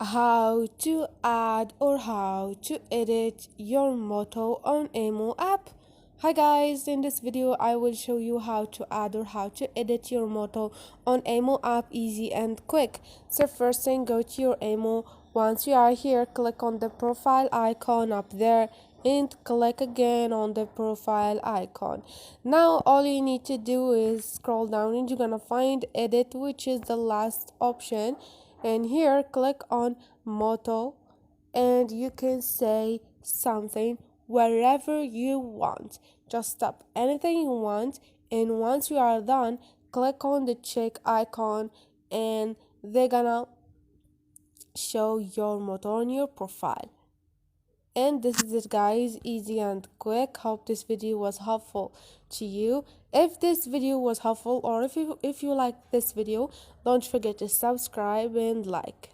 how to add or how to edit your motto on Emo app. Hi guys, in this video I will show you how to add or how to edit your motto on Emo app easy and quick. So first thing, go to your Emo. Once you are here, click on the profile icon up there and click again on the profile icon. Now all you need to do is scroll down and you're gonna find edit, which is the last option, and here click on motto and you can say something wherever you want. Just type anything you want, and once you are done, click on the check icon and they're gonna show your motto on your profile. And this is it guys, easy and quick. Hope this video was helpful to you. If this video was helpful, or if you like this video, don't forget to subscribe and like.